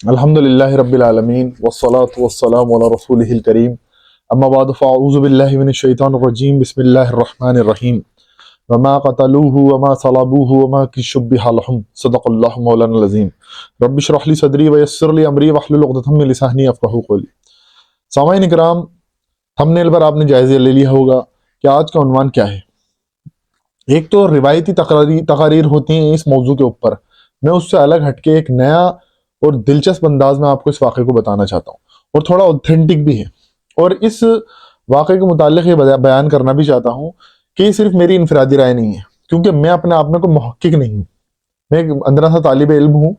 الحمدللہ رب العالمین والصلاة والسلام علی رسولہ الکریم اما بعد فاعوذ باللہ من الشیطان الرجیم بسم اللہ الرحمن الرحیم وما قتلوه وما صلبوه وما شبہ لهم صدق اللہ مولانا العظیم رب اشرح لی صدری ویسر لی امری واحلل عقدۃ من لسانی یفقہوا قولی۔ سامعین اکرام، تھمبنیل پر آپ نے جائزہ لے لیا ہوگا کہ آج کا عنوان کیا ہے۔ ایک تو روایتی تقاریر ہوتی ہیں اس موضوع کے اوپر، میں اس سے الگ ہٹ کے ایک نیا اور دلچسپ انداز میں آپ کو اس واقعے کو بتانا چاہتا ہوں، اور تھوڑا اوتھینٹک بھی ہے، اور اس واقعے کے متعلق یہ بیان کرنا بھی چاہتا ہوں کہ یہ صرف میری انفرادی رائے نہیں ہے، کیونکہ میں اپنے آپ میں کوئی محقق نہیں ہوں، میں ایک اندرا سا طالب علم ہوں۔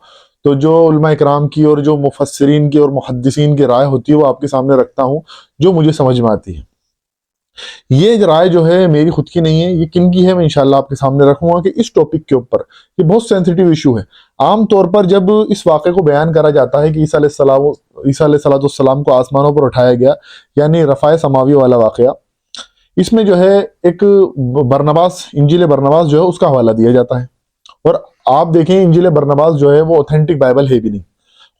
تو جو علماء اکرام کی اور جو مفسرین کی اور محدثین کی رائے ہوتی ہے وہ آپ کے سامنے رکھتا ہوں جو مجھے سمجھ میں آتی ہے۔ یہ رائے جو ہے میری خود کی نہیں ہے، یہ کن کی ہے میں انشاءاللہ آپ کے سامنے رکھوں گا کہ اس ٹاپک کے اوپر یہ بہت سینسیٹیو ایشو ہے۔ عام طور پر جب اس واقعے کو بیان کرا جاتا ہے کہ عیسیٰ علیہ السلام کو آسمانوں پر اٹھایا گیا، یعنی رفع سماوی والا واقعہ، اس میں جو ہے ایک برنباس، انجیل برنباس جو ہے اس کا حوالہ دیا جاتا ہے، اور آپ دیکھیں انجیل برنباس جو ہے وہ اوتھینٹک بائبل ہے بھی نہیں،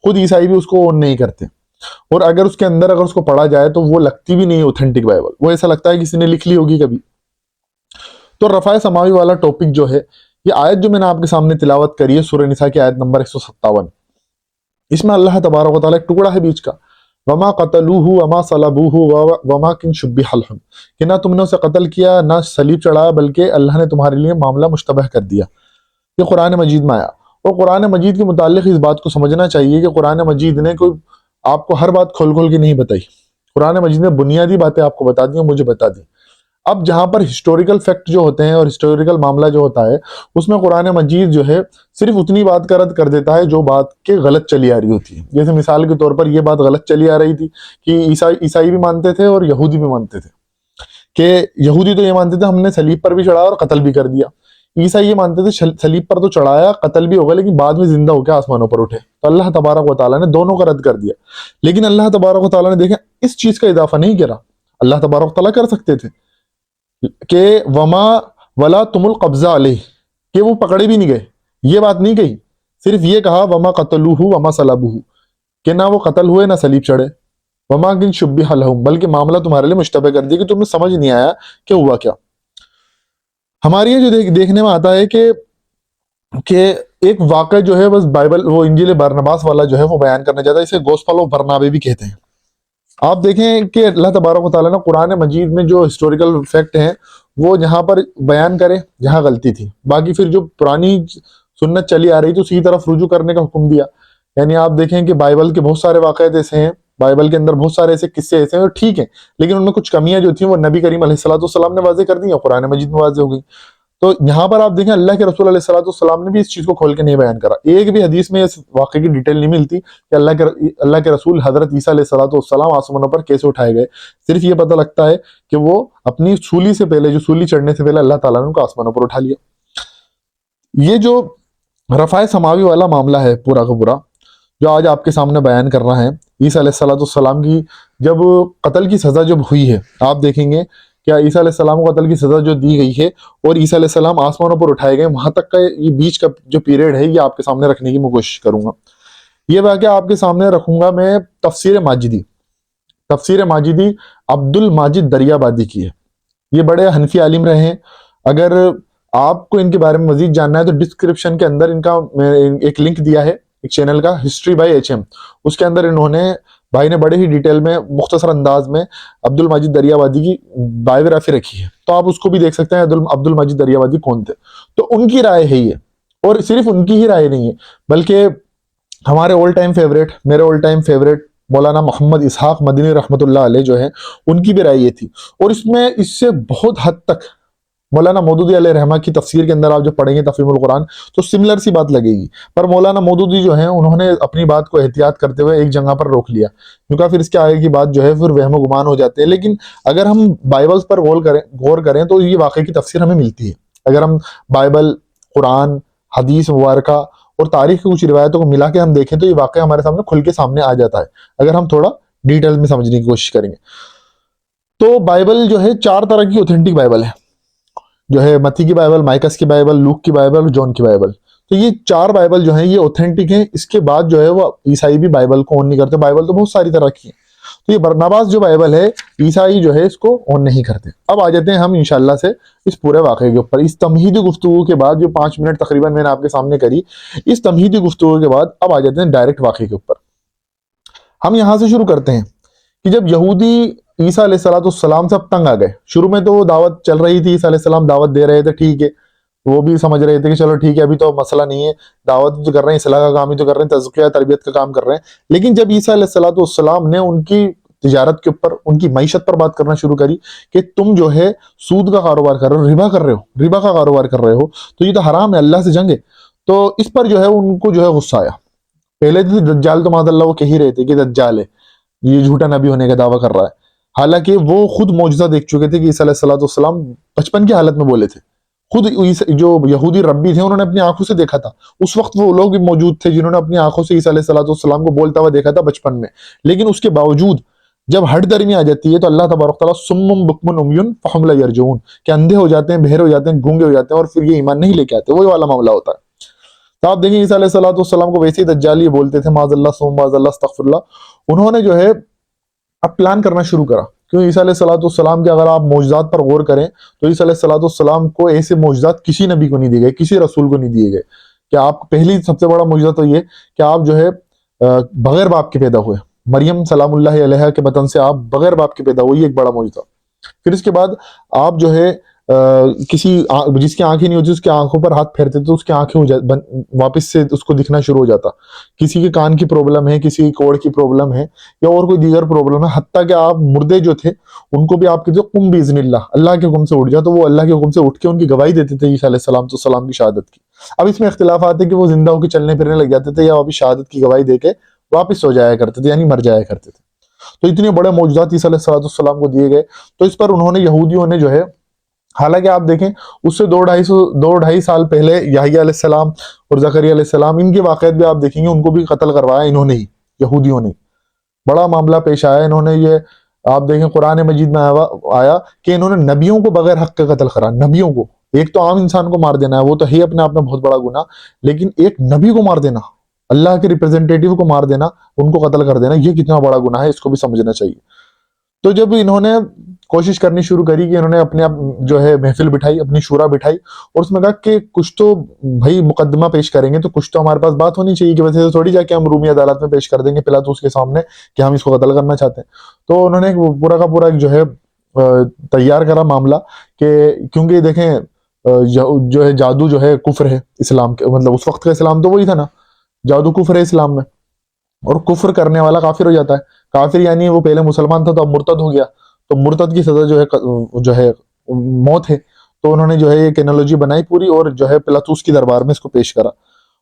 خود عیسائی بھی اس کو اون نہیں کرتے، اور اگر اس کے اندر اس کو پڑھا جائے تو وہ لگتی بھی نہیں اوتھینٹک بائبل، وہ ایسا لگتا ہے کسی نے لکھ لی ہوگی کبھی۔ تو رفع سماوی والا ٹاپک جو ہے، یہ آیت جو میں نے آپ کے سامنے تلاوت کری ہے سورہ نساء کی آیت نمبر 157، اس میں اللہ تبارک و تعالیٰ ایک ٹکڑا ہے بیچ کا، وما قتلوہ وما صلبوہ وما کن شبہ لہم، کہ نہ تم نے اسے قتل کیا نہ صلیب چڑھایا، بلکہ اللہ نے تمہارے لیے معاملہ مشتبہ کر دیا۔ یہ قرآن مجید میں آیا، اور قرآن مجید کے متعلق اس بات کو سمجھنا چاہیے کہ قرآن مجید نے کوئی آپ کو ہر بات کھول کھول کے نہیں بتائی، قرآن مجید نے بنیادی باتیں آپ کو بتا دی اور مجھے بتا دی۔ اب جہاں پر ہسٹوریکل فیکٹ جو ہوتے ہیں اور ہسٹوریکل معاملہ جو ہوتا ہے، اس میں قرآن مجید جو ہے صرف اتنی بات کا رد کر دیتا ہے جو بات کے غلط چلی آ رہی ہوتی ہے۔ جیسے مثال کے طور پر یہ بات غلط چلی آ رہی تھی کہ عیسائی بھی مانتے تھے اور یہودی بھی مانتے تھے، کہ یہودی تو یہ مانتے تھے ہم نے صلیب پر بھی چڑھایا اور قتل بھی کر دیا، عیسائی یہ مانتے تھے صلیب پر تو چڑھایا قتل بھی ہوگا لیکن بعد میں زندہ ہو کے آسمانوں پر اٹھے۔ تو اللہ تبارک و تعالیٰ نے دونوں کا رد کر دیا، لیکن اللہ تبارک و تعالیٰ نے دیکھیں اس چیز کا اضافہ نہیں کرا۔ اللہ تبارک و تعالیٰ کر سکتے تھے کہ وما ولا تم القبضہ علیہ، کہ وہ پکڑے بھی نہیں گئے، یہ بات نہیں کہی، صرف یہ کہا وما قتلوہ وما صلبوہ، کہ نہ وہ قتل ہوئے نہ صلیب چڑھے، وما کن شبہ لہم، بلکہ معاملہ تمہارے لیے مشتبہ کر دیا کہ تمہیں سمجھ نہیں آیا کہ ہوا کیا۔ ہمارے یہ جو دیکھنے میں آتا ہے کہ ایک واقعہ جو ہے بس بائبل وہ انجیل برنباس والا جو ہے وہ بیان کرنا چاہتا ہے، اسے گوسپل آف برنابے بھی کہتے ہیں۔ آپ دیکھیں کہ اللہ تبارک و تعالیٰ نے قرآن مجید میں جو ہسٹوریکل فیکٹ ہیں وہ جہاں پر بیان کرے جہاں غلطی تھی، باقی پھر جو پرانی سنت چلی آ رہی تھی اسی طرف رجوع کرنے کا حکم دیا۔ یعنی آپ دیکھیں کہ بائبل کے بہت سارے واقعات ایسے ہیں، بائبل کے اندر بہت سارے ایسے قصے ایسے ہیں اور ٹھیک ہیں، لیکن ان میں کچھ کمیاں جو تھیں وہ نبی کریم علیہ السلام نے واضح کر دی اور قرآن مجید میں واضح ہو گئی۔ تو یہاں پر آپ دیکھیں اللہ کے رسول علیہ السلام نے بھی اس چیز کو کھول کے نہیں بیان کرا، ایک بھی حدیث میں اس واقعے کی ڈیٹیل نہیں ملتی کہ اللہ کے رسول حضرت عیسیٰ علیہ السلام آسمانوں پر کیسے اٹھائے گئے، صرف یہ پتہ لگتا ہے کہ وہ اپنی سولی سے پہلے، جو سولی چڑھنے سے پہلے اللہ تعالیٰ نے ان کو آسمانوں پر اٹھا لیا۔ یہ جو رفع سماوی والا معاملہ ہے پورا کا پورا جو آج آپ کے سامنے بیان کرنا ہے، عیسیٰ علیہ السلام کی جب قتل کی سزا جب ہوئی ہے، آپ دیکھیں گے کیا عیسیٰ علیہ السلام کو قتل کی سزا جو دی گئی ہے اور عیسیٰ علیہ السلام آسمانوں پر اٹھائے گئے، وہاں تک کا یہ بیچ کا جو پیریڈ ہے یہ آپ کے سامنے رکھنے کی میں کوشش کروں گا۔ یہ واقعہ آپ کے سامنے رکھوں گا میں تفسیر ماجدی عبد الماجد دریابادی کی ہے۔ یہ بڑے حنفی عالم رہے ہیں، اگر آپ کو ان کے بارے میں مزید جاننا ہے تو ڈسکرپشن کے اندر ان کا ایک لنک دیا ہے ایک چینل کا، ہسٹری بائی ایچ ایم، اس کے اندر انہوں نے بھائی نے بڑے ہی ڈیٹیل میں مختصر انداز میں عبد الماجد دریابادی کی بایوگرافی رکھی ہے، تو آپ اس کو بھی دیکھ سکتے ہیں عبد الماجد دریابادی کون تھے۔ تو ان کی رائے ہے یہ، اور صرف ان کی ہی رائے نہیں ہے بلکہ ہمارے میرے اول ٹائم فیوریٹ مولانا محمد اسحاق مدنی رحمۃ اللہ علیہ جو ہے ان کی بھی رائے یہ تھی، اور اس سے بہت حد تک مولانا مودودی علیہ رحمہ کی تفسیر کے اندر آپ جو پڑھیں گے تفہیم القرآن تو سملر سی بات لگے گی، پر مولانا مودودی جو ہیں انہوں نے اپنی بات کو احتیاط کرتے ہوئے ایک جگہ پر روک لیا، کیونکہ پھر اس کے آگے کی بات جو ہے پھر وہم و گمان ہو جاتے ہیں۔ لیکن اگر ہم بائبلز پر غور کریں تو یہ واقعے کی تفسیر ہمیں ملتی ہے، اگر ہم بائبل، قرآن، حدیث مبارکہ اور تاریخ کی کچھ روایتوں کو ملا کے ہم دیکھیں تو یہ واقعہ ہمارے سامنے کھل کے سامنے آ جاتا ہے اگر ہم تھوڑا ڈیٹیل میں سمجھنے کی کوشش کریں گے۔ تو بائبل جو ہے 4 طرح کی اوتھینٹک بائبل ہے، جو ہے متی کی بائبل، مائکس کی بائبل، لوک کی بائبل اور جون کی بائبل۔ تو یہ 4 بائبل جو ہیں یہ اوتھینٹک ہیں. اس کے بعد جو ہے وہ عیسائی بھی بائبل کو آن نہیں کرتے. بائبل تو بہت ساری طرح کی ہیں. تو یہ برناباس جو بائبل ہے عیسائی جو ہے اس کو آن نہیں کرتے. اب آ جاتے ہیں ہم انشاءاللہ سے اس پورے واقعے کے اوپر. اس تمہیدی گفتگو کے بعد جو 5 منٹ تقریباً میں نے آپ کے سامنے کری، اس تمہیدی گفتگو کے بعد اب آ جاتے ہیں ڈائریکٹ واقعے کے اوپر. ہم یہاں سے شروع کرتے ہیں کہ جب یہودی عیسیٰ علیہ السلام سے اب تنگ آ گئے. شروع میں تو وہ دعوت چل رہی تھی، عیسیٰ علیہ السلام دعوت دے رہے تھے، ٹھیک ہے، وہ بھی سمجھ رہے تھے کہ چلو ٹھیک ہے ابھی تو مسئلہ نہیں ہے، دعوت تو کر رہے ہیں، اصلاح کا کام ہی تو کر رہے ہیں، تزکیہ تربیت کا کام کر رہے ہیں. لیکن جب عیسیٰ علیہ السلام نے ان کی تجارت کے اوپر، ان کی معیشت پر بات کرنا شروع کری کہ تم جو ہے سود کا کاروبار کر رہے ہو، ربا کر رہے ہو، ربا کا کاروبار کر رہے ہو، تو یہ تو حرام ہے، اللہ سے جنگ ہے. تو اس پر جو ہے ان کو جو ہے غصہ آیا. پہلے تو دجال تو معاذ اللہ وہ کہہ ہی رہے تھے کہ دجال ہے، یہ جھوٹا نبی ہونے کا دعویٰ کر رہا ہے. حالانکہ وہ خود معجزہ دیکھ چکے تھے کہ عیسیٰ علیہ السلام بچپن کی حالت میں بولے تھے. خود جو یہودی ربی تھے انہوں نے اپنی آنکھوں سے دیکھا تھا. اس وقت وہ لوگ بھی موجود تھے جنہوں نے اپنی آنکھوں سے عیسیٰ علیہ السلام کو بولتا ہوا دیکھا تھا بچپن میں. لیکن اس کے باوجود جب ہٹ درمی آ جاتی ہے تو اللہ تبارک تعالیٰ سم بکم عمی فہم لا یرجعون، کہ اندھے ہو جاتے ہیں، بہرے ہو جاتے ہیں، گونگے ہو جاتے ہیں اور پھر یہ ایمان نہیں لے کے آتے. وہی والا معاملہ ہوتا ہے. تو آپ دیکھیں عیسیٰ علیہ السلام کو ویسے ہی دجال یہ بولتے تھے، معاذ اللہ سم معاذ اللہ استغفر اللہ. انہوں نے جو ہے اب پلان کرنا شروع کرا. کیوں عیسیٰ علیہ السلام کے اگر آپ معجزات پر غور کریں تو عیسیٰ علیہ السلام کو ایسے معجزات کسی نبی کو نہیں دیے گئے، کسی رسول کو نہیں دیے گئے. کہ آپ پہلی سب سے بڑا معجزہ تو یہ کہ آپ جو ہے بغیر باپ کے پیدا ہوئے. مریم سلام اللہ علیہ کے بطن سے آپ بغیر باپ کے پیدا ہوئے، یہ ایک بڑا معجزہ. پھر اس کے بعد آپ جو ہے کسی جس کی آنکھیں نہیں ہوتی اس کی آنکھوں پر ہاتھ پھیرتے تو اس کی آنکھیں واپس سے اس کو دکھنا شروع ہو جاتا. کسی کے کان کی پرابلم ہے، کسی کی کوڑ کی پرابلم ہے یا اور کوئی دیگر پرابلم ہے، حتیٰ کہ آپ مردے جو تھے ان کو بھی آپ کہتے قم باذن اللہ، اللہ کے حکم سے اٹھ جا، تو وہ اللہ کے حکم سے اٹھ کے ان کی گواہی دیتے تھے عیسیٰ علیہ السلام کی شہادت کی. اب اس میں اختلافات ہے کہ وہ زندہ ہو کے چلنے پھرنے لگ جاتے تھے یا واپس شہادت کی گواہی دے کے واپس سو جایا کرتے تھے، یعنی مر جایا کرتے تھے. تو اتنے بڑے معجزات عیسیٰ علیہ السلام کو دیے گئے. تو اس پر انہوں نے یہودیوں نے جو ہے، حالانکہ آپ دیکھیں اس سے 2-2.5 سال پہلے یحییٰ علیہ السلام اور زکریا علیہ السلام، ان کے واقعات بھی آپ دیکھیں گے، ان کو بھی قتل کروایا انہوں نے ہی، یہودیوں نے. بڑا معاملہ پیش آیا. انہوں نے یہ آپ دیکھیں قرآن مجید میں آیا کہ انہوں نے نبیوں کو بغیر حق کے قتل کرا. نبیوں کو، ایک تو عام انسان کو مار دینا ہے وہ تو ہے اپنے آپ میں بہت بڑا گناہ، لیکن ایک نبی کو مار دینا، اللہ کے ریپرزنٹیٹیو کو مار دینا، ان کو قتل کر دینا، یہ کتنا بڑا گناہ ہے، اس کو بھی سمجھنا چاہیے. تو جب انہوں نے کوشش کرنی شروع کری کہ انہوں نے اپنے آپ جو ہے محفل بٹھائی، اپنی شورا بٹھائی اور اس میں کہا کہ کچھ تو بھائی مقدمہ پیش کریں گے تو کچھ تو ہمارے پاس بات ہونی چاہیے کہ ویسے تھوڑی جا کے ہم رومی عدالت میں پیش کر دیں گے پلاطوس کے سامنے کہ ہم اس کو قتل کرنا چاہتے ہیں. تو انہوں نے پورا کا پورا جو ہے تیار کرا معاملہ کہ کیونکہ دیکھیں جو ہے جادو جو ہے کفر ہے اسلام کے، مطلب اس وقت کا اسلام تو وہی تھا نا، جادو کفر ہے اسلام میں، اور کفر کرنے والا کافر ہو جاتا ہے. کافر یعنی وہ پہلے مسلمان تھا تو اب مرتد ہو گیا، تو مرتد کی سزا جو ہے موت ہے. تو انہوں نے جو ہے ایک اینالوجی بنائی پوری اور جو ہے پلاطوس کی دربار میں اس کو پیش کرا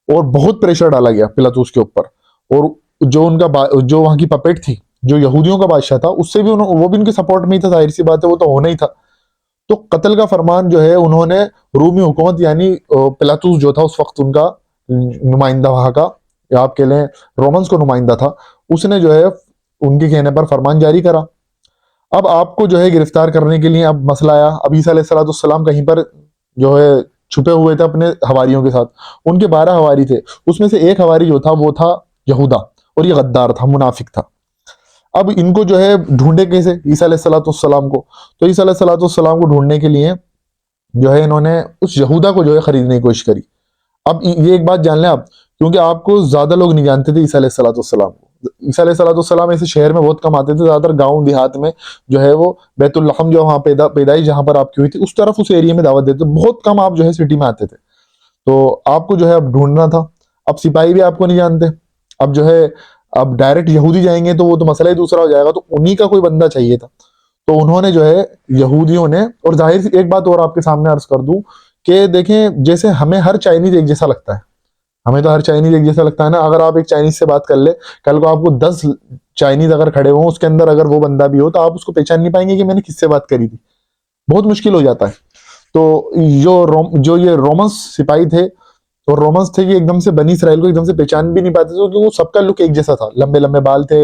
اور بہت پریشر ڈالا گیا پلاطوس کے اوپر. اور جو ان کا جو وہاں کی پپیٹ تھی، جو یہودیوں کا بادشاہ تھا، اس سے بھی وہ بھی ان کے سپورٹ میں ہی تھا، ظاہر سی بات ہے وہ تو ہونا ہی تھا. تو قتل کا فرمان جو ہے انہوں نے رومی حکومت یعنی پلاطوس جو تھا اس وقت ان کا نمائندہ وہاں کا، یا آپ کہہ لیں رومنس کو نمائندہ تھا، اس نے جو ہے ان کے کہنے پر فرمان جاری کرا. اب آپ کو جو ہے گرفتار کرنے کے لیے اب مسئلہ آیا. اب عیسیٰ علیہ السلام کہیں پر جو ہے چھپے ہوئے تھے اپنے حواریوں کے ساتھ. ان کے 12 حواری تھے، اس میں سے ایک حواری جو تھا وہ تھا یہودا، اور یہ غدار تھا، منافق تھا. اب ان کو جو ہے ڈھونڈے کیسے عیسیٰ علیہ السلام کو؟ تو عیسیٰ علیہ السلام کو ڈھونڈنے کے لیے جو ہے انہوں نے اس یہودا کو جو ہے خریدنے کی کوشش کری. اب یہ ایک بات جان لیں آپ، کیونکہ آپ کو زیادہ لوگ نہیں جانتے تھے عیسیٰ علیہ السلام کو. عیسیٰ علیہ السلام ایسے شہر میں بہت کم آتے تھے، زیادہ تر گاؤں دیہات میں جو ہے وہ بیت الحم جو وہاں پیدائش جہاں پر آپ کی ہوئی تھی اس طرف اس ایریے میں دعوت دیتے، بہت کم آپ جو ہے سٹی میں آتے تھے. تو آپ کو جو ہے اب ڈھونڈنا تھا. اب سپاہی بھی آپ کو نہیں جانتے، اب جو ہے اب ڈائریکٹ یہودی جائیں گے تو وہ تو مسئلہ ہی دوسرا ہو جائے گا، تو انہی کا کوئی بندہ چاہیے تھا. تو انہوں نے جو ہے یہودیوں نے، اور ظاہر سی ایک بات اور آپ کے سامنے عرض کر دوں کہ دیکھیں جیسے ہمیں ہر چائنیز ایک جیسا لگتا ہے، ہمیں تو ہر چائنیز ایک جیسا لگتا ہے نا. اگر آپ ایک چائنیز سے بات کر لے، کل کو آپ کو 10 چائنیز اگر کھڑے ہوں اس کے اندر اگر وہ بندہ بھی ہو تو آپ اس کو پہچان نہیں پائیں گے کہ میں نے کس سے بات کری تھی، بہت مشکل ہو جاتا ہے. تو جو یہ رومنس سپاہی تھے اور رومنس تھے کہ ایک دم سے بنی اسرائیل کو ایک دم سے پہچان بھی نہیں پاتے تھے کیونکہ وہ سب کا لک ایک جیسا تھا، لمبے لمبے بال تھے،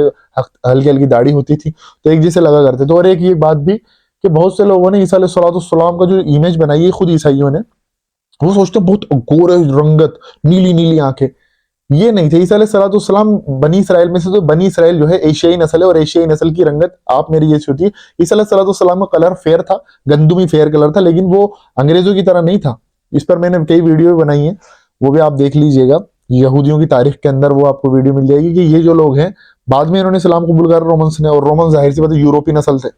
ہلکی ہلکی داڑھی ہوتی تھی، تو ایک جیسے لگا کرتے تھے. اور ایک یہ بات بھی کہ بہت سے لوگوں نے عیسیٰ علیہ السلام کا جو امیج بنائی ہے خود عیسائیوں نے، وہ سوچتے ہیں بہت گورے رنگت، نیلی نیلی آنکھیں، یہ نہیں تھے عیسیٰ علیہ السلام بنی اسرائیل میں سے، تو بنی اسرائیل جو ہے ایشیائی نسل ہے، اور ایشیائی نسل کی رنگت آپ میری جیسی ہوتی ہے۔ عیسیٰ علیہ السلام کا کلر فیئر تھا، گندمی فیئر کلر تھا، لیکن وہ انگریزوں کی طرح نہیں تھا۔ اس پر میں نے کئی ویڈیو بنائی ہیں، وہ بھی آپ دیکھ لیجئے گا، یہودیوں کی تاریخ کے اندر وہ آپ کو ویڈیو مل جائے گی کہ یہ جو لوگ ہیں بعد میں انہوں نے اسلام قبول کر رومنس نے، اور رومن ظاہر سی بات ہے یوروپی نسل تھے،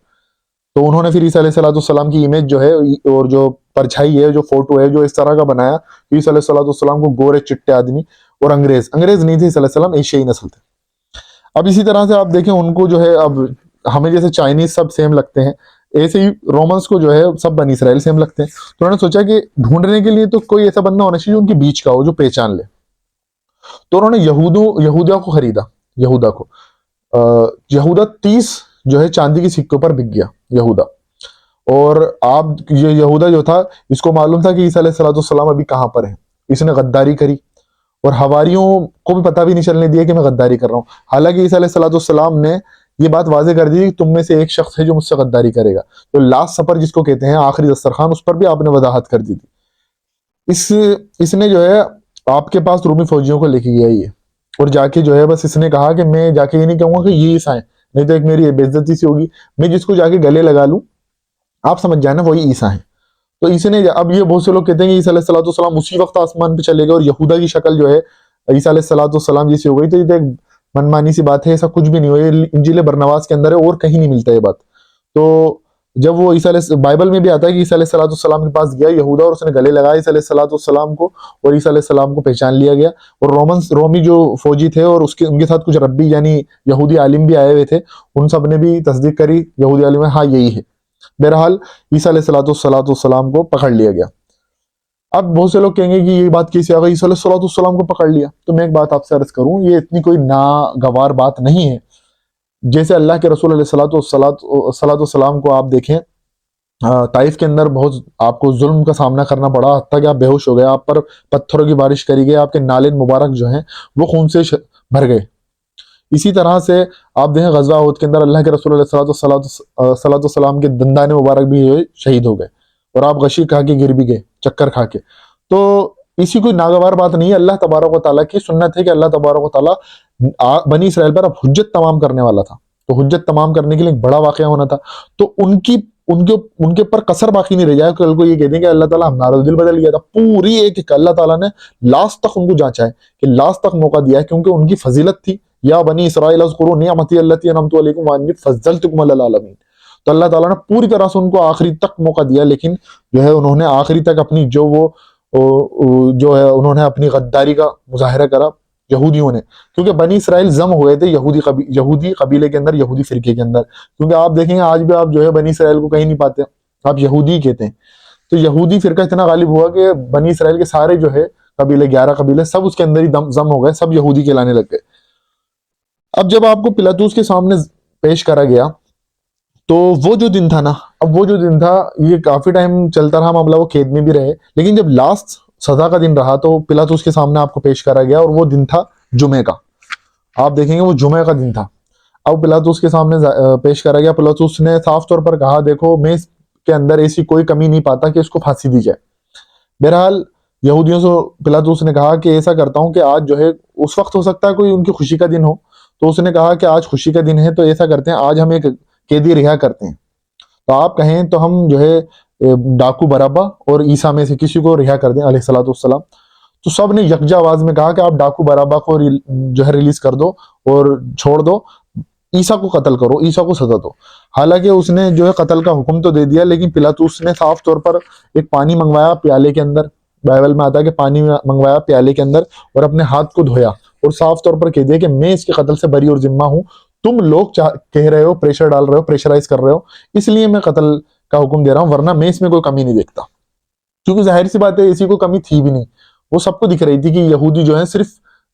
تو انہوں نے پھر عیسیٰ علیہ السلام کی امیج جو ہے اور جو پرچھائی ہے، جو فوٹو ہے، جو اس طرح کا بنایا، عیسیٰ علیہ السلام کو گورے چٹے آدمی، اور انگریز نہیں تھے، عیسیٰ علیہ السلام ایشیائی نسل تھے۔ اب اسی طرح سے آپ دیکھیں ان کو جو ہے، اب ہمیں جیسے چائنیز سب سیم لگتے ہیں، ایسے ہی رومنس کو جو ہے سب بنی اسرائیل سیم لگتے ہیں، تو انہوں نے سوچا کہ ڈھونڈنے کے لیے تو کوئی ایسا بندہ ہونا چاہیے جو ان کے بیچ کا ہو، جو پہچان لے، تو انہوں نے یہودا کو خریدا، یہودا 30 جو ہے چاندی کے سکوں پر بک گیا یہودا، اور آپ یہ یہودا جو تھا، اس کو معلوم تھا کہ عیسیٰ علیہ السلام ابھی کہاں پر ہیں، اس نے غداری کری، اور حواریوں کو بھی پتہ بھی نہیں چلنے دیا کہ میں غداری کر رہا ہوں، حالانکہ عیسیٰ علیہ السلام نے یہ بات واضح کر دی کہ تم میں سے ایک شخص ہے جو مجھ سے غداری کرے گا، تو لاسٹ سفر جس کو کہتے ہیں، آخری دسترخوان، اس پر بھی آپ نے وضاحت کر دی تھی۔ اس نے جو ہے آپ کے پاس رومی فوجیوں کو لے کے گیا یہ، اور جا کے جو ہے بس اس نے کہا کہ میں جا کے یہ نہیں کہوں گا کہ یہ عیسیٰ ہیں، نہیں تو ایک میری بے عزتی سی ہوگی، میں جس کو جا کے گلے لگا لوں آپ سمجھ جائیں نا وہی عیسیٰ ہیں۔ تو اسی نے، اب یہ بہت سے لوگ کہتے ہیں کہ عیسیٰ علیہ السلام اسی وقت آسمان پہ چلے گئے، اور یہودا کی شکل جو ہے عیسیٰ علیہ السلام جیسی ہو گئی، تو یہ ایک منمانی سی بات ہے، ایسا کچھ بھی نہیں ہوا، یہ انجیل برنواس کے اندر ہے، اور کہیں نہیں ملتا یہ بات۔ تو جب وہ بائبل میں بھی آتا ہے کہ عیسیٰ علیہ السلام کے پاس گیا یہودا، اور اس نے گلے لگایا عیسیٰ علیہ السلام کو، اور عیسیٰ علیہ السلام کو پہچان لیا گیا، اور رومی جو فوجی تھے، اور ان کے ساتھ کچھ ربی یعنی یہودی عالم بھی آئے ہوئے تھے، ان سب نے بھی تصدیق کری یہودی عالم میں، ہاں یہی ہے۔ بہرحال عیسیٰ علیہ السلام کو پکڑ لیا گیا۔ اب بہت سے لوگ کہیں گے کہ یہ بات کیسے آ گئی، عیسیٰ علیہ السلام کو پکڑ لیا، تو میں ایک بات آپ سے عرض کروں، یہ اتنی کوئی ناگوار بات نہیں ہے۔ جیسے اللہ کے رسول علیہ السلام کو آپ دیکھیں، طائف کے اندر بہت آپ کو ظلم کا سامنا کرنا پڑا، حتیٰ کہ آپ بے ہوش ہو گئے، آپ پر پتھروں کی بارش کری گئی، آپ کے نالین مبارک جو ہیں وہ خون سے بھر گئے۔ اسی طرح سے آپ دیکھیں غزوہ احد کے اندر اللہ کے رسول علیہ السلام کے دندان مبارک بھی شہید ہو گئے، اور آپ غشی کھا کے گر بھی گئے، چکر کھا کے۔ تو اسی کوئی ناگوار بات نہیں ہے، اللہ تبارک و تعالیٰ کی سنت ہے کہ اللہ تبارک و تعالیٰ بنی اسرائیل پر اب حجت تمام کرنے والا تھا، تو حجت تمام کرنے کے لیے ایک بڑا واقعہ ہونا تھا، تو ان کے پر قصر باقی نہیں رہ جائے، کل کو یہ کہتے ہیں کہ اللہ تعالیٰ ہمارا دل بدل گیا تھا، پوری ایک اللہ تعالیٰ نے لاسٹ تک ان کو جانچا ہے، کہ لاسٹ تک موقع دیا ہے، کیونکہ ان کی فضیلت تھی، یا بنی اسرائیل اذکروا نعمتی التی انعمت علیکم وانی فضلتکم علی العالمین، تو اللہ تعالیٰ نے پوری طرح سے ان کو آخری تک موقع دیا، لیکن جو ہے انہوں نے آخری تک اپنی جو ہے انہوں نے اپنی غداری کا مظاہرہ کرا یہودیوں نے، کیونکہ بنی اسرائیل ضم ہوئے تھے یہودی قبیلے کے اندر، یہودی فرقے کے اندر، کیونکہ آپ دیکھیں گے آج بھی آپ جو ہے بنی اسرائیل کو کہیں نہیں پاتے، آپ یہودی کہتے ہیں، تو یہودی فرقہ اتنا غالب ہوا کہ بنی اسرائیل کے سارے جو ہے قبیلے 11 قبیلے سب اس کے اندر ہی ضم ہو گئے، سب یہودی کہلانے لگ گئے۔ اب جب آپ کو پلاطوس کے سامنے پیش کرا گیا، تو وہ جو دن تھا نا، اب وہ جو دن تھا یہ کافی ٹائم چلتا رہا معاملہ، وہ قید میں بھی رہے، لیکن جب لاسٹ سزا کا دن رہا تو پلاطوس کے سامنے آپ کو پیش کرا گیا، اور وہ دن تھا جمعے کا، آپ دیکھیں گے وہ جمعے کا دن تھا۔ اب پلاطوس کے سامنے پیش کرا گیا، پلاطوس نے صاف طور پر کہا دیکھو میں اس کے اندر ایسی کوئی کمی نہیں پاتا کہ اس کو پھانسی دی جائے۔ بہرحال یہودیوں سے پلاطوس نے کہا کہ ایسا کرتا ہوں کہ آج جو ہے، اس وقت ہو سکتا ہے کوئی ان کی خوشی کا دن ہو، تو اس نے کہا کہ آج خوشی کا دن ہے، تو ایسا کرتے ہیں آج ہم ایک قیدی رہا کرتے ہیں، تو آپ کہیں تو ہم جو ہے ڈاکو برابا اور عیسیٰ میں سے کسی کو رہا کر دیں علیہ السلام۔ تو سب نے یکجا آواز میں کہا کہ آپ ڈاکو برابا کو جو ہے ریلیز کر دو اور چھوڑ دو، عیسیٰ کو قتل کرو، عیسیٰ کو سزا دو۔ حالانکہ اس نے جو ہے قتل کا حکم تو دے دیا، لیکن پلاطوس نے صاف طور پر ایک پانی منگوایا پیالے کے اندر، بائبل میں آتا ہے کہ پانی منگوایا پیالے کے اندر، اور اپنے ہاتھ کو دھویا، اور صاف طور پر کہہ دیا کہ میں اس کے قتل سے بری اور ذمہ ہوں، تم لوگ کہہ رہے ہو، پریشر ڈال رہے ہو، پریشرائز کر رہے ہو، اس لیے میں قتل کا حکم دے رہا ہوں، ورنہ میں اس میں کوئی کمی نہیں دیکھتا۔ کیونکہ ظاہر سی بات ہے ایسی کوئی کمی تھی بھی نہیں، وہ سب کو دکھ رہی تھی کہ یہودی جو ہے صرف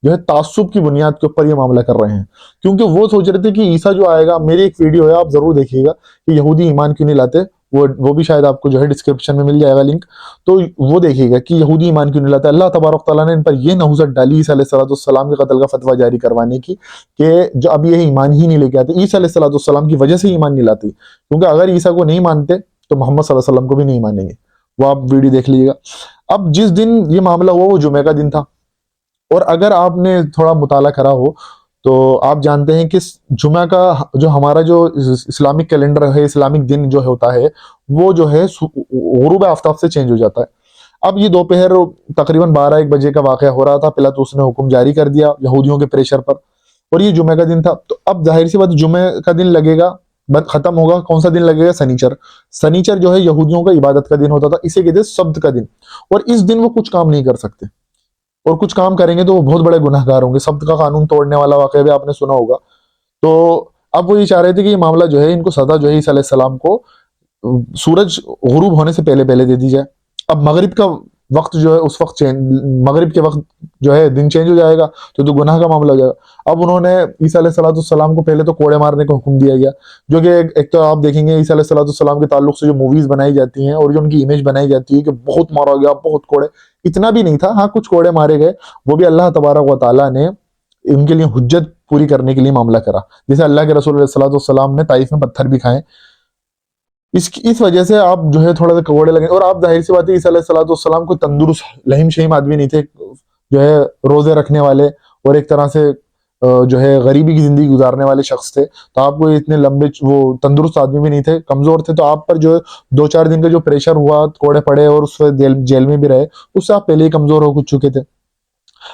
جو ہے تعصب کی بنیاد کے اوپر یہ معاملہ کر رہے ہیں، کیونکہ وہ سوچ رہے تھے کہ عیسیٰ جو آئے گا، میری ایک ویڈیو ہے آپ ضرور دیکھیے گا کہ یہودی ایمان کیوں نہیں لاتے، وہ بھی شاید آپ کو جو ہے ڈسکرپشن میں مل جائے گا لنک، تو وہ دیکھیے گا کہ یہودی ایمان کیوں نہیں لاتے۔ اللہ تبارک تعالیٰ نے ان پر یہ نحوست ڈالی عیسیٰ علیہ السلام کے قتل کا فتویٰ جاری کروانے کی، کہ جو اب یہ ایمان ہی نہیں لے کے آتے، عیسیٰ علیہ السلام کی وجہ سے ایمان نہیں لاتے، کیونکہ اگر عیسیٰ کو نہیں مانتے تو محمد صلی اللہ علیہ وسلم کو بھی نہیں مانیں گے، وہ آپ ویڈیو دیکھ لیجیے گا۔ اب جس دن یہ معاملہ ہوا وہ جمعہ کا دن تھا، اور اگر آپ نے تھوڑا مطالعہ کرا ہو تو آپ جانتے ہیں کہ جمعہ کا جو ہمارا جو اسلامک کیلنڈر ہے، اسلامک دن جو ہوتا ہے وہ جو ہے غروب آفتاب سے چینج ہو جاتا ہے۔ اب یہ دوپہر تقریباً 12-1 بجے کا واقعہ ہو رہا تھا، پلاطس نے حکم جاری کر دیا یہودیوں کے پریشر پر، اور یہ جمعہ کا دن تھا۔ تو اب ظاہر سی بات جمعہ کا دن لگے گا، ختم ہوگا، کون سا دن لگے گا؟ سنیچر۔ سنیچر جو ہے یہودیوں کا عبادت کا دن ہوتا تھا، اسے کہتے ہیں سبت کا دن، اور اس دن وہ کچھ کام نہیں کر سکتے، اور کچھ کام کریں گے تو وہ بہت بڑے گناہ گار ہوں گے۔ سبت کا قانون توڑنے والا واقعہ بھی آپ نے سنا ہوگا۔ تو اب وہ یہ چاہ رہے تھے کہ یہ معاملہ جو ہے ان کو سزا جو ہے عیسیٰ علیہ السلام کو سورج غروب ہونے سے پہلے پہلے دے دی جائے۔ اب مغرب کا وقت جو ہے اس وقت مغرب کے وقت جو ہے دن چینج ہو جائے گا تو گناہ کا معاملہ ہو جائے گا۔ اب انہوں نے عیسیٰ علیہ السلام کو پہلے تو کوڑے مارنے کا حکم دیا گیا، جو کہ ایک تو آپ دیکھیں گے عیسیٰ علیہ السلام کے تعلق سے جو موویز بنائی جاتی ہیں اور جو ان کی امیج بنائی جاتی ہے کہ بہت مارا گیا، بہت کوڑے، اتنا بھی نہیں تھا، ہاں کچھ کوڑے مارے گئے، وہ بھی اللہ تبارک و تعالیٰ نے ان کے لیے حجت پوری کرنے کے لیے معاملہ کرا، جیسے اللہ کے رسول علیہ السلام نے طائف میں پتھر بھی کھائے۔ اس وجہ سے آپ جو ہے تھوڑا سا کوڑے لگے، اور آپ ظاہر سی بات ہے عیسیٰ علیہ السلام کو تندرست لہیم شہیم آدمی نہیں تھے، جو ہے روزے رکھنے والے اور ایک طرح سے جو ہے غریبی کی زندگی گزارنے والے شخص تھے، تو آپ کو اتنے لمبے وہ تندرست آدمی بھی نہیں تھے، کمزور تھے، تو آپ پر جو 2-4 دن کا جو پریشر ہوا، کوڑے پڑے اور اس وقت جیل میں بھی رہے، اس سے آپ پہلے ہی کمزور ہو چکے تھے۔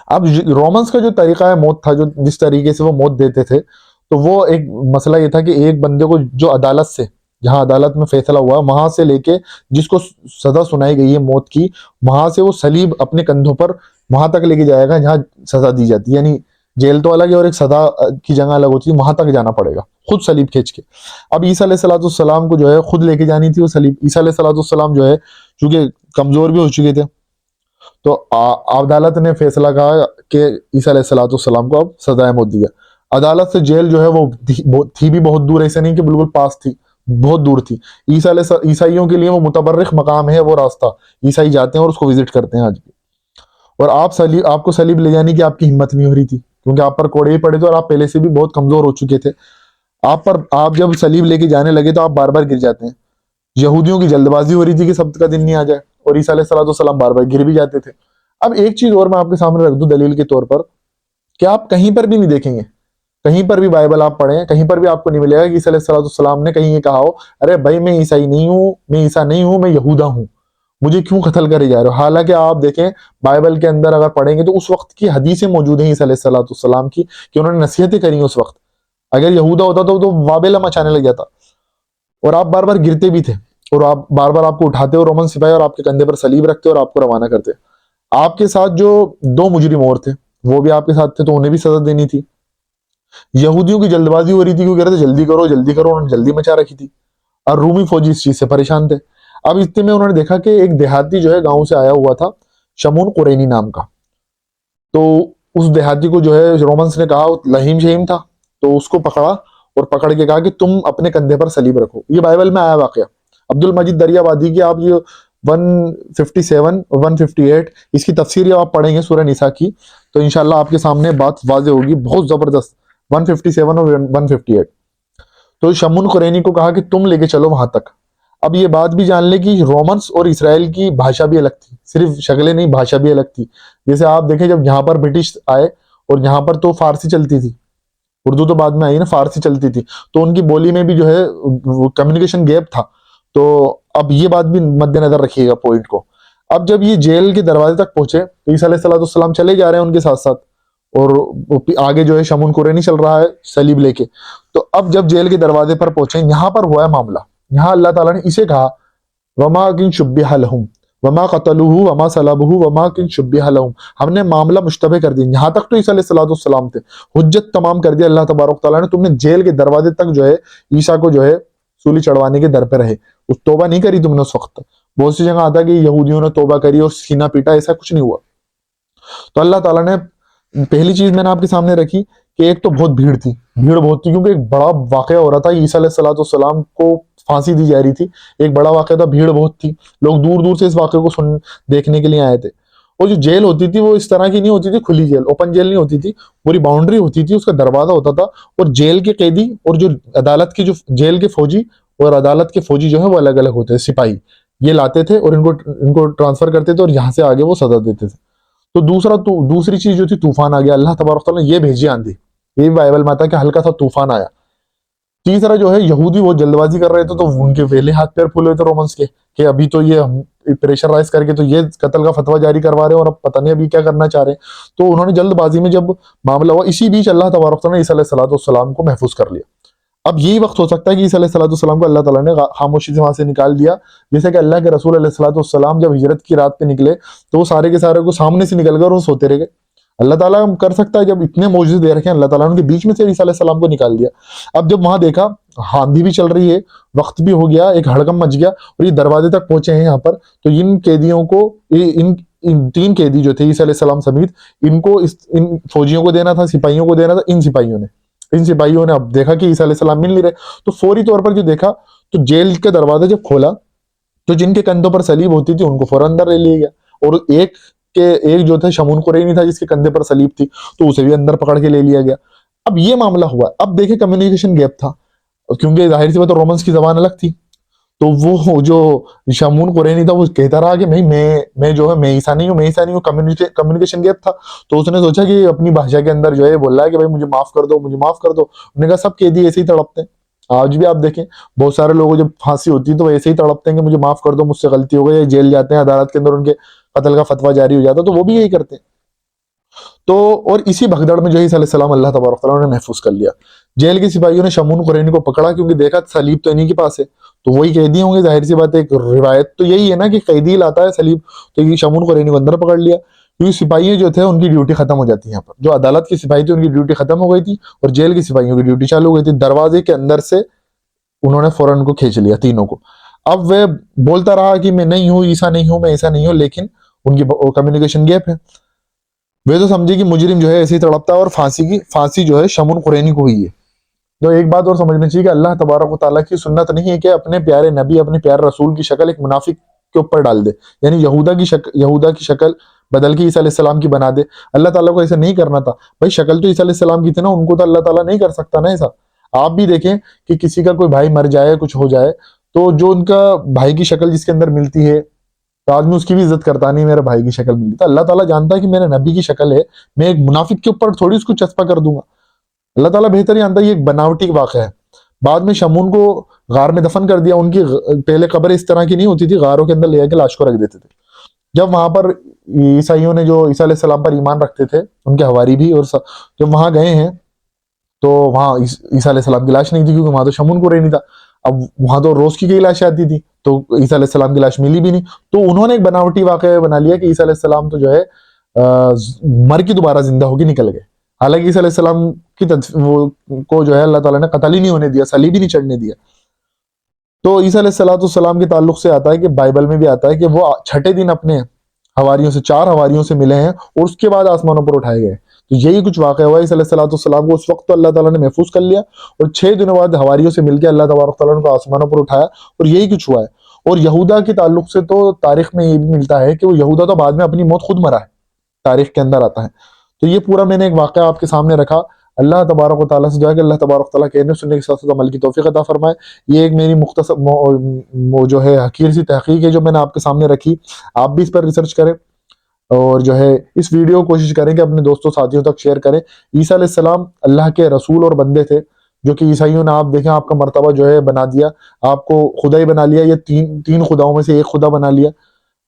اب رومنس کا جو طریقہ ہے موت تھا، جس طریقے سے وہ موت دیتے تھے، تو وہ ایک مسئلہ یہ تھا کہ ایک بندے کو جو عدالت سے، جہاں عدالت میں فیصلہ ہوا وہاں سے لے کے جس کو سزا سنائی گئی ہے موت کی، وہاں سے وہ صلیب اپنے کندھوں پر وہاں تک لے کے جائے گا جہاں سزا دی جاتی ہے، یعنی جیل تو الگ ہے اور ایک سزا کی جگہ الگ ہوتی ہے، وہاں تک جانا پڑے گا خود صلیب کھینچ کے۔ اب عیسیٰ علیہ السلام کو جو ہے خود لے کے جانی تھی وہ صلیب۔ عیسیٰ علیہ السلام جو ہے چونکہ کمزور بھی ہو چکے تھے، تو عدالت نے فیصلہ کہا کہ عیسیٰ علیہ السلام کو اب سزائے موت دیا۔ عدالت سے جیل جو ہے وہ تھی بھی بہت دور، ایسے نہیں کہ بالکل پاس تھی، بہت دور تھی۔ عیسائیوں کے لیے وہ متبرک مقام ہے، وہ راستہ عیسائی جاتے ہیں اور اس کو وزٹ کرتے ہیں آج بھی۔ اور آپ کو صلیب لے جانے کی آپ کی ہمت نہیں ہو رہی تھی، کیونکہ آپ پر کوڑے ہی پڑے تھے اور آپ پہلے سے بھی بہت کمزور ہو چکے تھے۔ آپ جب صلیب لے کے جانے لگے تو آپ بار بار گر جاتے ہیں۔ یہودیوں کی جلد بازی ہو رہی تھی کہ سبت کا دن نہیں آ جائے، اور عیسیٰ علیہ السلام بار بار گر بھی جاتے تھے۔ اب ایک چیز اور میں آپ کے سامنے رکھ دوں دلیل کے طور پر، کہ آپ کہیں پر بھی نہیں دیکھیں گے، کہیں پر بھی بائبل آپ پڑھیں، کہیں پر بھی آپ کو نہیں ملے گا کہ عیسیٰ علیہ السلام نے کہیں یہ کہا ہو ارے بھائی میں عیسائی نہیں ہوں، میں عیسیٰ نہیں ہوں، میں یہودا ہوں، مجھے کیوں قتل کرے جا رہے ہو۔ حالانکہ آپ دیکھیں بائبل کے اندر اگر پڑھیں گے تو اس وقت کی حدیثیں موجود ہیں عیسیٰ علیہ السلام کی، کہ انہوں نے نصیحتیں کری اس وقت۔ اگر یہودا ہوتا تو وابلہ مچانے لگ جاتا، اور آپ بار بار گرتے بھی تھے، اور آپ بار بار آپ کو اٹھاتے اور رومن سپاہی اور آپ کے کندھے پر صلیب رکھتے اور آپ کو روانہ کرتے۔ آپ کے ساتھ جو 2 مجرم اور تھے وہ بھی آپ کے ساتھ تھے، تو انہیں بھی سزا دینی تھی۔ یہودیوں کی جلد بازی ہو رہی تھی، کیوں کہہ رہے تھے جلدی کرو جلدی کرو، انہوں نے جلدی مچا رکھی تھی، اور رومی فوجی اس چیز سے پریشان تھے۔ اب اتنے میں انہوں نے دیکھا کہ ایک دیہاتی جو ہے گاؤں سے آیا ہوا تھا، شمون قرینی نام کا، تو اس دیہاتی کو جو ہے رومنس نے کہا، لہیم شہیم تھا، تو اس کو پکڑا اور پکڑ کے کہا کہ تم اپنے کندھے پر صلیب رکھو۔ یہ بائبل میں آیا واقعہ، عبد المجید دریا بادی کی آپ جو 157 اور 158 اس کی تفسیر جب آپ پڑھیں گے سورہ نساء کی، تو انشاءاللہ آپ کے سامنے بات واضح ہوگی، بہت زبردست۔ 157 اور 158 تو شمون قرینی کو کہا کہ تم لے کے چلو وہاں تک۔ اب یہ بات بھی جان لے کہ رومنس اور اسرائیل کی بھاشا بھی الگ تھی، صرف شکلیں نہیں، بھاشا بھی الگ تھی۔ جیسے آپ دیکھیں جب یہاں پر برٹش آئے اور یہاں پر تو فارسی چلتی تھی، اردو تو بعد میں آئی نا، فارسی چلتی تھی، تو ان کی بولی میں بھی جو ہے کمیونیکیشن گیپ تھا۔ تو اب یہ بات بھی مد نظر رکھیے گا پوائنٹ کو۔ اب جب یہ جیل کے دروازے تک پہنچے تو عیسیٰ علیہ السلام چلے جا رہے ہیں ان کے ساتھ ساتھ، اور آگے جو ہے شمون قرینی چل رہا ہے صلیب لے کے۔ تو اب جب جیل کے دروازے پر پہنچے، یہاں پر ہوا ہے معاملہ، یہاں اللہ تعالیٰ نے اسے کہا وما کن شبہ لہم وما قتلوہ وما صلبوہ وما کن شبہ لہم، ہم نے معاملہ مشتبہ کر دیا۔ یہاں تک تو عیسیٰ علیہ السلام تھے، حجت تمام کر دیا اللہ تبارک تعالیٰ نے، تم نے جیل کے دروازے تک جو ہے عیسیٰ کو جو ہے سولی چڑھوانے کے در پہ رہے، اس توبہ نہیں کری تم نے اس وقت۔ بہت سی جگہ آتا کہ یہودیوں نے توبہ کری اور سینہ پیٹا، ایسا کچھ نہیں ہوا۔ تو اللہ تعالیٰ نے پہلی چیز میں نے آپ کے سامنے رکھی کہ ایک تو بہت بھیڑ تھی، کیونکہ ایک بڑا واقعہ ہو رہا تھا، عیسیٰ علیہ السلام کو پھانسی دی جا رہی تھی، ایک بڑا واقعہ تھا، بھیڑ بہت تھی، لوگ دور دور سے اس واقعے کو دیکھنے کے لیے آئے تھے۔ اور جو جیل ہوتی تھی وہ اس طرح کی نہیں ہوتی تھی کھلی جیل، اوپن جیل نہیں ہوتی تھی، پوری باؤنڈری ہوتی تھی، اس کا دروازہ ہوتا تھا، اور جیل کے قیدی اور جو عدالت کی جو جیل کے فوجی اور عدالت کے فوجی جو ہے وہ الگ الگ ہوتے ہیں، سپاہی یہ لاتے تھے اور ان کو ٹرانسفر کرتے تھے اور یہاں سے آگے وہ سزا دیتے تھے۔ تو دوسری چیز جو تھی طوفان آ گیا، اللہ تبارک تعالیٰ نے یہ بھیجی آندھی، یہ بھی بائبل میں آتا ہے کہ ہلکا سا طوفان آیا۔ تیسرا جو ہے یہودی وہ جلد بازی کر رہے تھے، تو ان کے پہلے ہاتھ پیر پھولے تھے رومنس کے کہ ابھی تو یہ پریشر رائز کر کے تو یہ قتل کا فتویٰ جاری کروا رہے ہیں اور اب پتہ نہیں ابھی کیا کرنا چاہ رہے ہیں۔ تو انہوں نے جلد بازی میں جب معاملہ ہوا، اسی بیچ اللہ تبارک تعالیٰ نے عیسیٰ علیہ السلام کو محفوظ کر لیا۔ اب یہی وقت ہو سکتا ہے کہ عیسیٰ علیہ السلام کو اللہ تعالیٰ نے خاموشی سے وہاں سے نکال دیا، جیسے کہ اللہ کے رسول علیہ السلام جب ہجرت کی رات پہ نکلے تو وہ سارے کے سارے کو سامنے سے نکل گئے اور وہ سوتے رہ گئے۔ اللہ تعالیٰ کر سکتا ہے جب اتنے معجزے دے رکھے ہیں، اللہ تعالیٰ نے ان کے بیچ میں سے عیسیٰ علیہ السلام کو نکال دیا۔ اب جب وہاں دیکھا آندھی بھی چل رہی ہے، وقت بھی ہو گیا، ایک ہڑکم مچ گیا اور یہ دروازے تک پہنچے ہیں یہاں پر، تو ان قیدیوں کو ان 3 قیدی جو تھے عیسیٰ علیہ السلام سمیت، ان کو ان فوجیوں کو دینا تھا، سپاہیوں کو دینا تھا۔ ان سپاہیوں نے اب دیکھا کہ عیسیٰ علیہ السلام مل نہیں رہے، تو فوری طور پر جو دیکھا تو جیل کا دروازہ جب کھولا تو جن کے کندھوں پر صلیب ہوتی تھی ان کو فوراً اندر لے لیا گیا، اور ایک جو تھا شمعون قرینی تھا جس کے کندھے پر صلیب تھی، تو اسے بھی اندر پکڑ کے لے لیا گیا۔ اب یہ معاملہ ہوا۔ اب دیکھیں کمیونیکیشن گیپ تھا، کیونکہ ظاہر سی بات رومنس کی زبان الگ تھی، تو وہ جو شمعون قرینی تھا وہ کہتا رہا کہ میں جو ہے میں عیسیٰ نہیں ہوں۔ کمیونیکیشن گیپ تھا، تو اس نے سوچا کہ اپنی بھاشا کے اندر جو ہے بول رہا ہے کہ بھائی مجھے معاف کر دو۔ انہوں نے کہا سب قیدی ایسے ہی تڑپتے ہیں، آج بھی آپ دیکھیں بہت سارے لوگوں جب پھانسی ہوتی ہے تو وہ ایسے ہی تڑپتے ہیں کہ مجھے معاف کر دو، مجھ سے غلطی ہو گئی، جیل جاتے ہیں، عدالت کے اندر ان کے قتل کا فتویٰ جاری ہو جاتا، تو وہ بھی یہی کرتے ہیں۔ تو اور اسی بھگدڑ میں جو عیسیٰ علیہ السلام اللہ تبارک تعالیٰ نے محفوظ کر لیا۔ جیل کے سپاہیوں نے شمعون قرینی کو پکڑا، کیونکہ دیکھا صلیب تو انہی کے پاس ہے، تو وہی قیدی ہوں گے، ظاہر سی بات ہے۔ ایک روایت تو یہی ہے نا کہ قیدی لاتا ہے صلیب، تو یہ شمعون قرینی کو اندر پکڑ لیا، کیونکہ سپاہی جو تھے ان کی ڈیوٹی ختم ہو جاتی ہے یہاں پر۔ جو عدالت کی سپاہی تھی ان کی ڈیوٹی ختم ہو گئی تھی اور جیل کی سپاہیوں کی ڈیوٹی چالو ہو گئی تھی۔ دروازے کے اندر سے انہوں نے فوراً کو کھینچ لیا تینوں کو۔ اب وہ بولتا رہا کہ میں نہیں ہوں، عیسیٰ نہیں ہوں، میں ایسا نہیں ہوں، لیکن ان کی کمیونیکیشن گیپ ہے۔ وہ تو سمجھے کہ مجرم جو ہے ایسے ہی تڑپتا ہے، اور پھانسی جو ہے شمعون قرینی کو ہوئی ہے۔ تو ایک بات اور سمجھنا چاہیے کہ اللہ تبارک و تعالیٰ کی سنت نہیں ہے کہ اپنے پیارے نبی، اپنے پیارے رسول کی شکل ایک منافق کے اوپر ڈال دے، یعنی یہودا کی شکل بدل کے عیسیٰ علیہ السلام کی بنا دے۔ اللہ تعالیٰ کو ایسا نہیں کرنا تھا بھائی، شکل تو عیسیٰ علیہ السلام کی تھی نا، ان کو تو اللہ تعالیٰ نہیں کر سکتا نا ایسا۔ آپ بھی دیکھیں کہ کسی کا کوئی بھائی مر جائے، کچھ ہو جائے، تو جو ان کا بھائی کی شکل جس کے اندر ملتی ہے تو آدمی اس کی بھی عزت کرتا نہیں، میرے بھائی کی شکل ملی۔ تو اللہ تعالیٰ جانتا ہے کہ میرے نبی کی شکل ہے، میں ایک منافق کے اوپر تھوڑی اس کو چسپا کر دوں گا۔ اللہ تعالیٰ بہتر ہی جانتا ہے یہ ایک بناوٹی واقعہ ہے۔ بعد میں شمعون کو غار میں دفن کر دیا۔ ان کی پہلے قبر اس طرح کی نہیں ہوتی تھی، غاروں کے اندر لے کے لاش کو رکھ دیتے تھے۔ جب وہاں پر عیسائیوں نے جو عیسیٰ علیہ السلام پر ایمان رکھتے تھے، ان کے حواری بھی، اور جب وہاں گئے ہیں تو وہاں عیسیٰ علیہ السلام کی لاش نہیں تھی، کیونکہ وہاں تو شمعون قرینی تھا۔ اب وہاں تو روز کی کئی لاشیں آتی تھی، تو عیسیٰ علیہ السلام کی لاش ملی بھی نہیں، تو انہوں نے ایک بناوٹی واقعہ بنا لیا کہ عیسیٰ علیہ السلام تو جو ہے مر کے دوبارہ زندہ ہو کے نکل گئے۔ حالانکہ عیسیٰ علیہ السلام کی کو جو ہے اللہ تعالیٰ نے قتل ہی نہیں ہونے دیا، صلیب ہی نہیں چڑھنے دیا۔ تو عیسیٰ علیہ السلام کے تعلق سے آتا ہے کہ بائبل میں بھی آتا ہے کہ وہ چھٹے دن اپنے حواریوں سے 4 حواریوں سے ملے ہیں اور اس کے بعد آسمانوں پر اٹھائے گئے۔ تو یہی کچھ واقعہ ہوا۔ عیسیٰ علیہ السلام کو اس وقت تو اللہ تعالیٰ نے محفوظ کر لیا، اور 6 دنوں بعد حواریوں سے مل کے اللہ تبارک تعالیٰ نے کو آسمانوں پر اٹھایا، اور یہی کچھ ہوا ہے۔ اور یہودا کے تعلق سے تو تاریخ میں یہ بھی ملتا ہے کہ وہ یہودا تو بعد میں اپنی موت خود مرا ہے، تاریخ کے اندر آتا ہے۔ تو یہ پورا میں نے ایک واقعہ آپ کے سامنے رکھا۔ اللہ تبارک و تعالیٰ سے دعا کہ اللہ تبارک و تعالیٰ کہنے سننے کے ساتھ ساتھ عمل کی توفیق عطا فرمائے۔ یہ ایک میری مختصر جو ہے حقیر سی تحقیق ہے جو میں نے آپ کے سامنے رکھی، آپ بھی اس پر ریسرچ کریں، اور جو ہے اس ویڈیو کو کوشش کریں کہ اپنے دوستوں ساتھیوں تک شیئر کریں۔ عیسیٰ علیہ السلام اللہ کے رسول اور بندے تھے، جو کہ عیسائیوں نے آپ دیکھیں آپ کا مرتبہ جو ہے بنا دیا، آپ کو خدا ہی بنا لیا، یہ تین خداؤں میں سے ایک خدا بنا لیا۔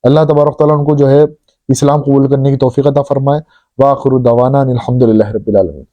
اللہ تبارک تعالیٰ ان کو جو ہے اسلام قبول کرنے کی توفیق عطا فرمائے۔ وآخر دعوانا الحمد للہ رب العالمین۔